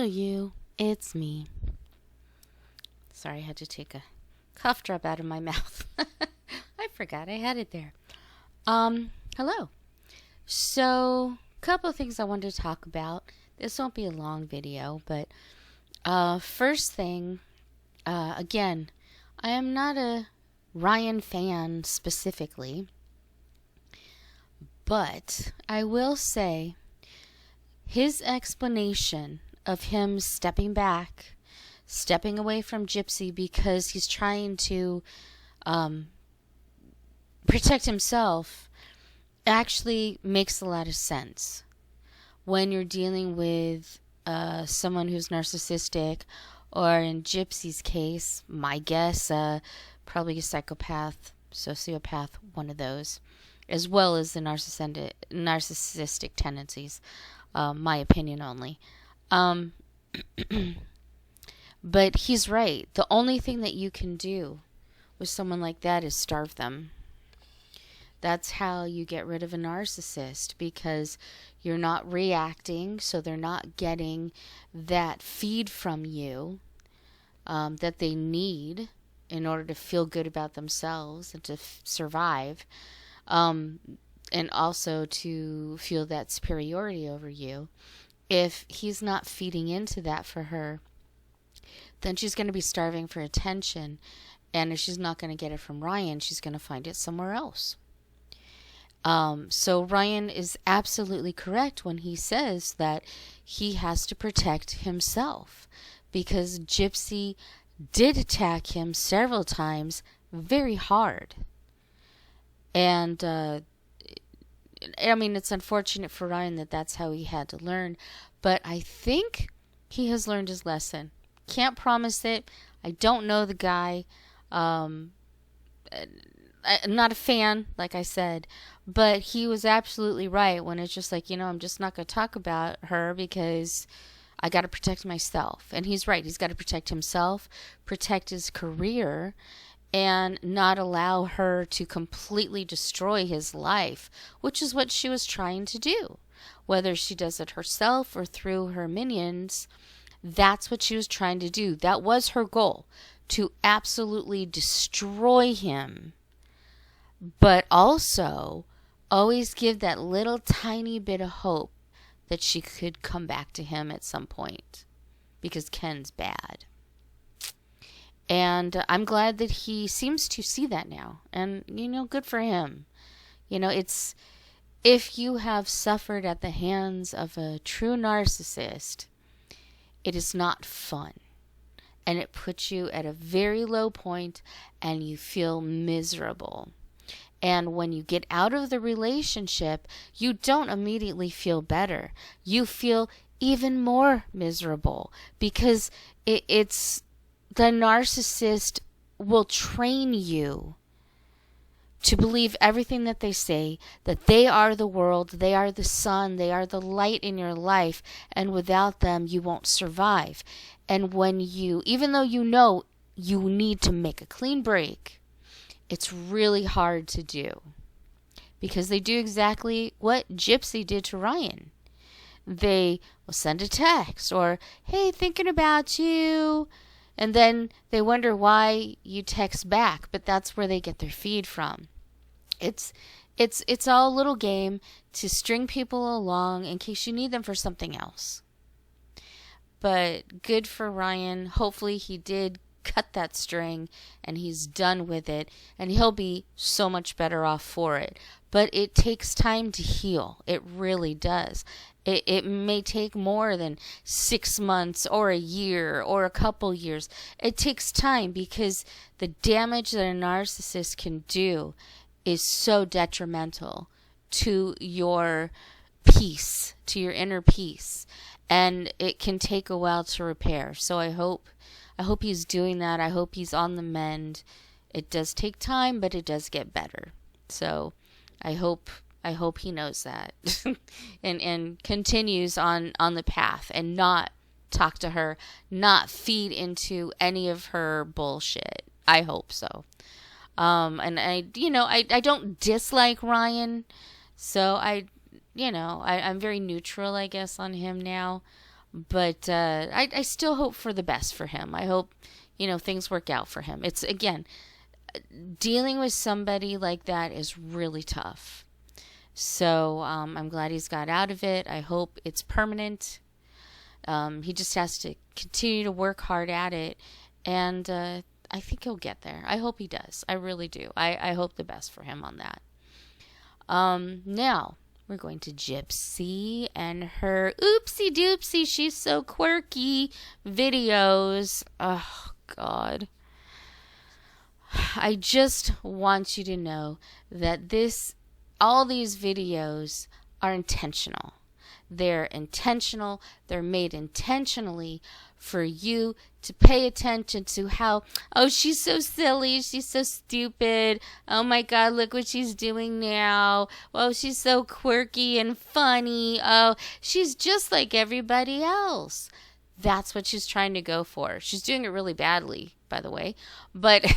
you, it's me. Sorry, I had to take a cough drop out of my mouth. I forgot I had it there. Hello. So, a couple of things I wanted to talk about. This won't be a long video, but first thing, again, I am not a Ryan fan specifically, but I will say his explanation of him stepping back, stepping away from Gypsy because he's trying to protect himself actually makes a lot of sense when you're dealing with someone who's narcissistic, or in Gypsy's case, my guess, probably a psychopath, sociopath, one of those, as well as the narcissistic tendencies, my opinion only. But he's right. The only thing that you can do with someone like that is starve them. That's how you get rid of a narcissist, because you're not reacting, so they're not getting that feed from you that they need in order to feel good about themselves and to survive, and also to feel that superiority over you. If he's not feeding into that for her, then she's going to be starving for attention, and if she's not going to get it from Ryan, she's going to find it somewhere else. So Ryan is absolutely correct when he says that he has to protect himself, because Gypsy did attack him several times very hard. And, I mean, it's unfortunate for Ryan that that's how he had to learn, but I think he has learned his lesson. Can't promise it. I don't know the guy. I'm not a fan, like I said, but he was absolutely right when it's just like, I'm just not going to talk about her because I got to protect myself. And he's right. He's got to protect himself, protect his career, and not allow her to completely destroy his life, which is what she was trying to do. Whether she does it herself or through her minions, that's what she was trying to do. That was her goal, to absolutely destroy him, but also always give that little tiny bit of hope that she could come back to him at some point, because Ken's bad. And I'm glad that he seems to see that now, and good for him. It's, if you have suffered at the hands of a true narcissist, it is not fun, and it puts you at a very low point, and you feel miserable. And when you get out of the relationship, you don't immediately feel better. You feel even more miserable, because it's the narcissist will train you to believe everything that they say, that they are the world, they are the sun, they are the light in your life, and without them you won't survive. And when even though you need to make a clean break, it's really hard to do, because they do exactly what Gypsy did to Ryan. They will send a text or, hey, thinking about you, and then they wonder why you text back, but that's where they get their feed from. It's all a little game to string people along in case you need them for something else. But good for Ryan. Hopefully he did cut that string and he's done with it, and he'll be so much better off for it. But it takes time to heal. It really does. It may take more than 6 months or a year or a couple years. It takes time, because the damage that a narcissist can do is so detrimental to your peace, to your inner peace, and it can take a while to repair. So I hope he's doing that. I hope he's on the mend. It does take time, but it does get better. So I hope he knows that and continues on the path, and not talk to her, not feed into any of her bullshit. I hope so. And I don't dislike Ryan, so I'm very neutral, I guess, on him now. But I still hope for the best for him. I hope, things work out for him. It's, again, dealing with somebody like that is really tough. So I'm glad he's got out of it. I hope it's permanent. He just has to continue to work hard at it. And I think he'll get there. I hope he does. I really do. I hope the best for him on that. Now, we're going to Gypsy and her oopsie doopsie, she's so quirky videos. Oh, God. I just want you to know that all these videos are intentional. They're intentional. They're made intentionally for you to pay attention to how, oh, she's so silly. She's so stupid. Oh, my God, look what she's doing now. Oh, she's so quirky and funny. Oh, she's just like everybody else. That's what she's trying to go for. She's doing it really badly, by the way. But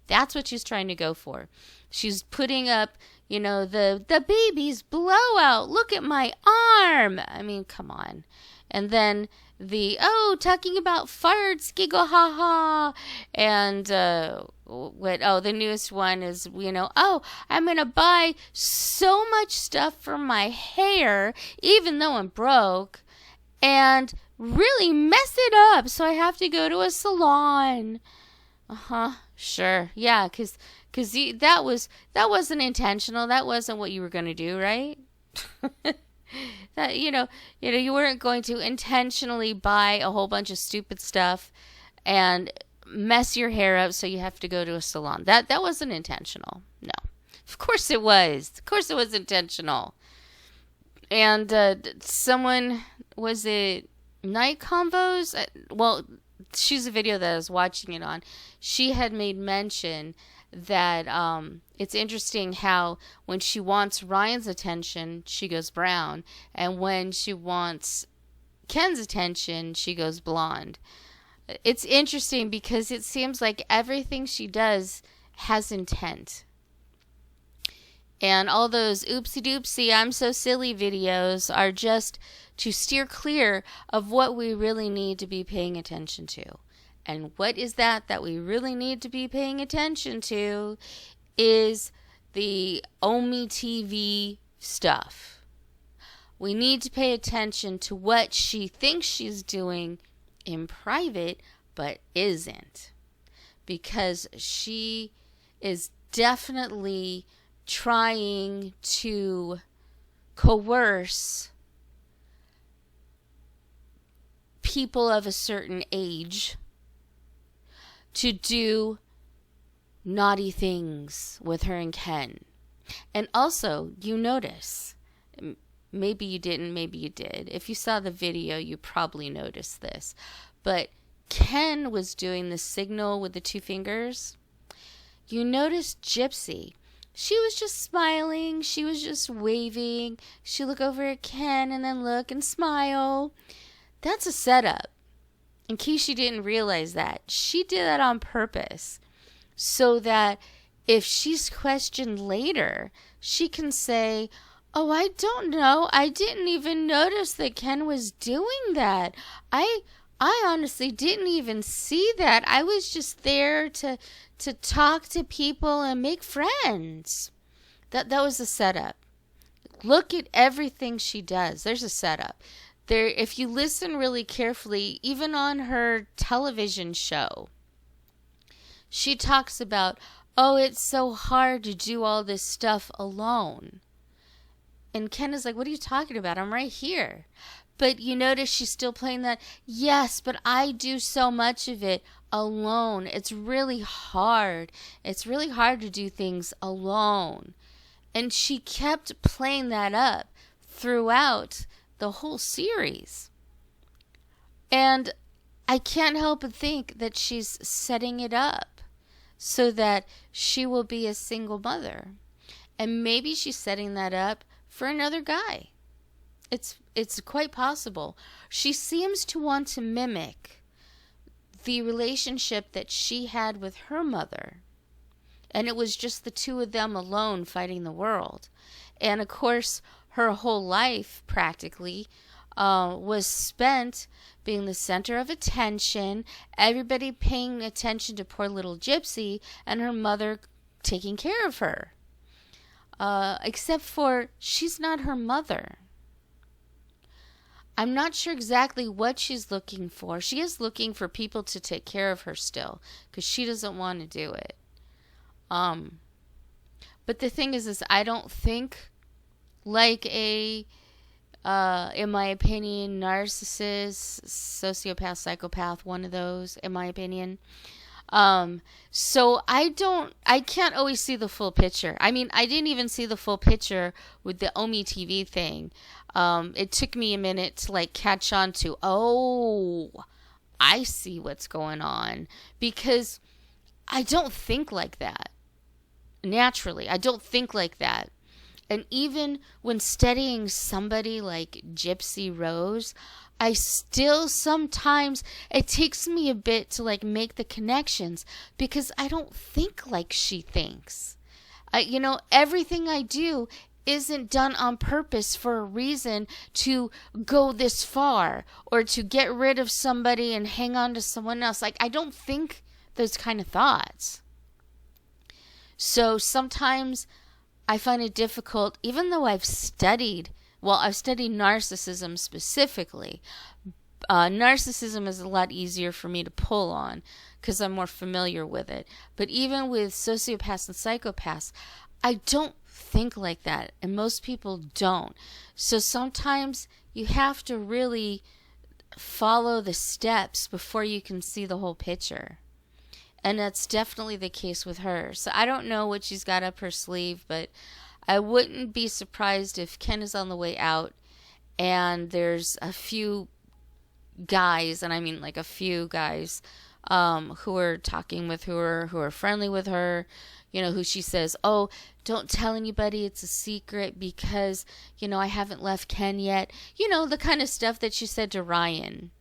that's what she's trying to go for. She's putting up, the baby's blowout. Look at my arm. I mean, come on. And then talking about farts, giggle, ha ha. And the newest one is, I'm going to buy so much stuff for my hair, even though I'm broke, and really mess it up. So I have to go to a salon. Sure. Yeah, because that wasn't intentional. That wasn't what you were going to do, right? That you weren't going to intentionally buy a whole bunch of stupid stuff and mess your hair up so you have to go to a salon. That wasn't intentional. No. Of course it was. Of course it was intentional. And was it Night Convos? Well, she's a video that I was watching it on. She had made mention that it's interesting how when she wants Ryan's attention, she goes brown, and when she wants Ken's attention, she goes blonde. It's interesting because it seems like everything she does has intent. And all those oopsie doopsie, I'm so silly videos are just to steer clear of what we really need to be paying attention to. And what is that we really need to be paying attention to is the Omi TV stuff. We need to pay attention to what she thinks she's doing in private, but isn't. Because she is definitely trying to coerce people of a certain age to do naughty things with her and Ken. And also, you notice, maybe you didn't, maybe you did. If you saw the video, you probably noticed this. But Ken was doing the signal with the two fingers. You noticed Gypsy. She was just smiling. She was just waving. She look over at Ken and then look and smile. That's a setup. In case you didn't realize that, she did that on purpose so that if she's questioned later, she can say, oh, I don't know. I didn't even notice that Ken was doing that. I honestly didn't even see that. I was just there to talk to people and make friends. That was a setup. Look at everything she does. There's a setup. There, if you listen really carefully, even on her television show, she talks about, oh, it's so hard to do all this stuff alone. And Ken is like, what are you talking about? I'm right here. But you notice she's still playing that, yes, but I do so much of it alone. It's really hard. It's really hard to do things alone. And she kept playing that up throughout the whole series. And I can't help but think that she's setting it up so that she will be a single mother. And maybe she's setting that up for another guy. It's quite possible. She seems to want to mimic the relationship that she had with her mother. And it was just the two of them alone fighting the world. And of course, her whole life, practically, was spent being the center of attention, everybody paying attention to poor little Gypsy, and her mother taking care of her. Except for she's not her mother. I'm not sure exactly what she's looking for. She is looking for people to take care of her still, because she doesn't want to do it. But the thing is I don't think like a, in my opinion, narcissist, sociopath, psychopath, one of those, in my opinion. So I can't always see the full picture. I mean, I didn't even see the full picture with the Omi TV thing. It took me a minute to like catch on to, oh, I see what's going on, because I don't think like that. Naturally, I don't think like that. And even when studying somebody like Gypsy Rose, I still sometimes, it takes me a bit to like make the connections, because I don't think like she thinks. Everything I do isn't done on purpose for a reason to go this far or to get rid of somebody and hang on to someone else. Like, I don't think those kind of thoughts. So sometimes I find it difficult, even though I've studied narcissism specifically. Narcissism is a lot easier for me to pull on because I'm more familiar with it. But even with sociopaths and psychopaths, I don't think like that, and most people don't. So sometimes you have to really follow the steps before you can see the whole picture. And that's definitely the case with her. So I don't know what she's got up her sleeve, but I wouldn't be surprised if Ken is on the way out and there's a few guys, and I mean like a few guys, who are talking with her, who are friendly with her, who she says, oh, don't tell anybody, it's a secret because, I haven't left Ken yet. The kind of stuff that she said to Ryan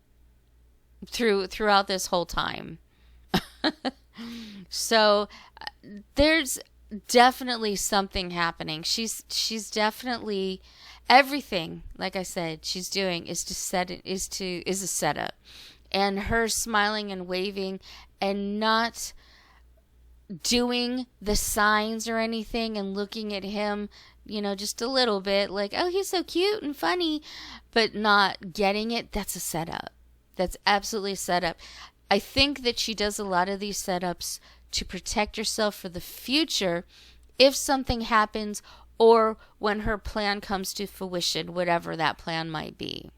throughout this whole time. So there's definitely something happening. She's definitely, everything, like I said, she's doing is a setup. And her smiling and waving and not doing the signs or anything and looking at him, just a little bit like, oh, he's so cute and funny, but not getting it, that's a setup. That's absolutely a setup. I think that she does a lot of these setups to protect herself for the future if something happens or when her plan comes to fruition, whatever that plan might be.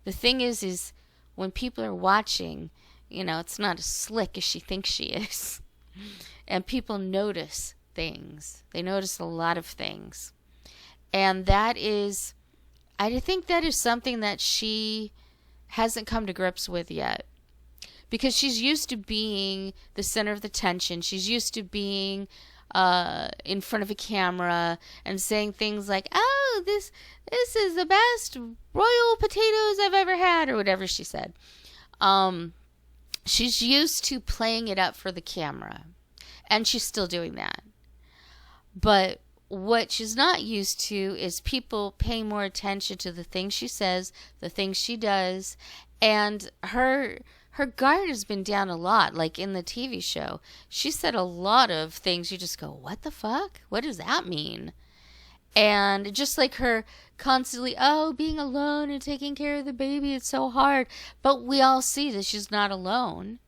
The thing is when people are watching, it's not as slick as she thinks she is. And people notice things. They notice a lot of things. And I think that is something that she hasn't come to grips with yet. Because she's used to being the center of the attention. She's used to being in front of a camera and saying things like, oh, this is the best royal potatoes I've ever had, or whatever she said. She's used to playing it up for the camera. And she's still doing that. But what she's not used to is people paying more attention to the things she says, the things she does, and her guard has been down a lot, like in the TV show. She said a lot of things you just go, what the fuck? What does that mean? And just like her constantly, oh, being alone and taking care of the baby, it's so hard. But we all see that she's not alone.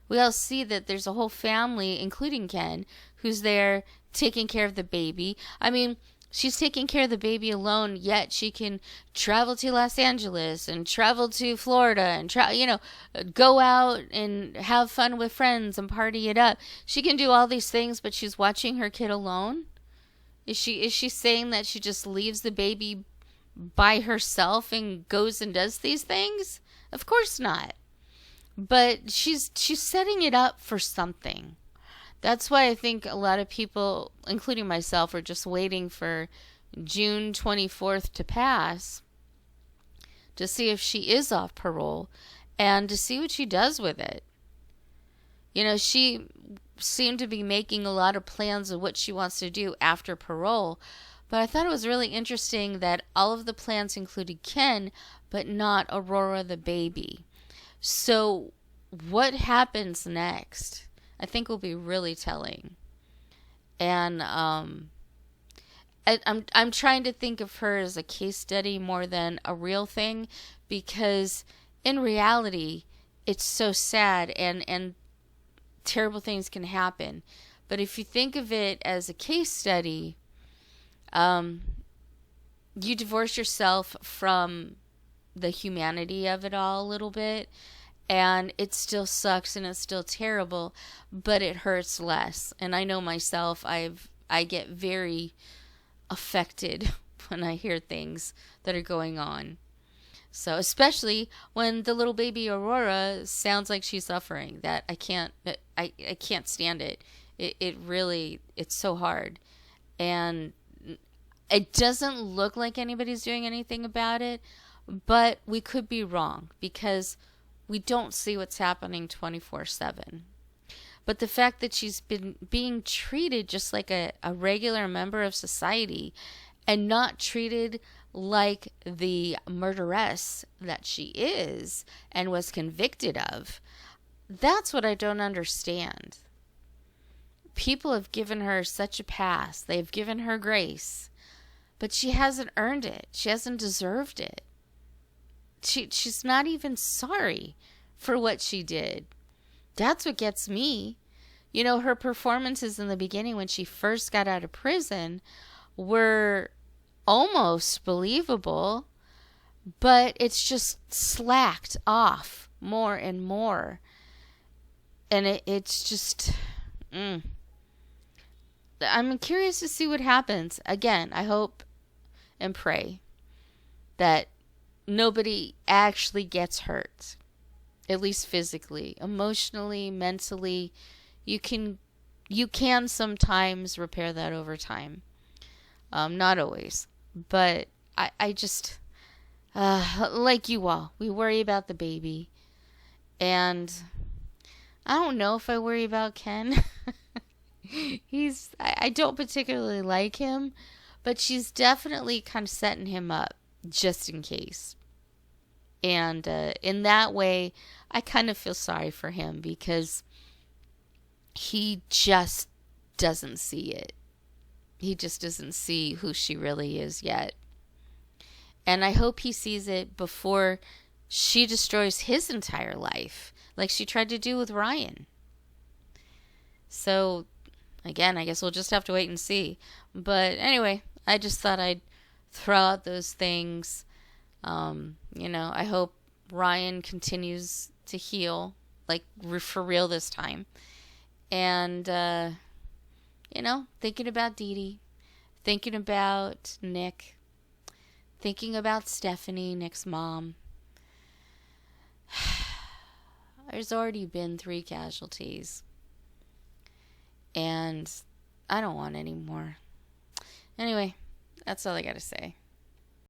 We all see that there's a whole family, including Ken, who's there taking care of the baby. I mean, she's taking care of the baby alone, yet she can travel to Los Angeles and travel to Florida and go out and have fun with friends and party it up. She can do all these things, but she's watching her kid alone. Is she saying that she just leaves the baby by herself and goes and does these things? Of course not. But she's setting it up for something. That's why I think a lot of people, including myself, are just waiting for June 24th to pass to see if she is off parole and to see what she does with it. She seemed to be making a lot of plans of what she wants to do after parole, But I thought it was really interesting that all of the plants included Ken, but not Aurora the baby. So what happens next? I think will be really telling. And I'm trying to think of her as a case study more than a real thing, because in reality it's so sad and terrible things can happen. But if you think of it as a case study, you divorce yourself from the humanity of it all a little bit, and it still sucks and it's still terrible, but it hurts less. And I know myself, I get very affected when I hear things that are going on. So especially when the little baby Aurora sounds like she's suffering, that I can't stand it. It really, it's so hard. And it doesn't look like anybody's doing anything about it, but we could be wrong because we don't see what's happening 24/7. But the fact that she's been being treated just like a regular member of society and not treated like the murderess that she is and was convicted of, that's what I don't understand. People have given her such a pass. They've given her grace. But she hasn't earned it. She hasn't deserved it. She's not even sorry for what she did. That's what gets me. You know, her performances in the beginning when she first got out of prison were almost believable, but it's just slacked off more and more. And it's just... I'm curious to see what happens. Again, I hope and pray that nobody actually gets hurt, at least physically. Emotionally, mentally, you can sometimes repair that over time. Not always, but I just like you all, we worry about the baby, and I don't know if I worry about Ken. I don't particularly like him, but she's definitely kind of setting him up just in case. And in that way, I kind of feel sorry for him because he just doesn't see it. He just doesn't see who she really is yet. And I hope he sees it before she destroys his entire life, like she tried to do with Ryan. So, again, I guess we'll just have to wait and see. But anyway, I just thought I'd throw out those things. I hope Ryan continues to heal, like for real this time. And, thinking about Dee Dee, thinking about Nick, thinking about Stephanie, Nick's mom. There's already been 3 casualties. And I don't want any more. Anyway, that's all I gotta say.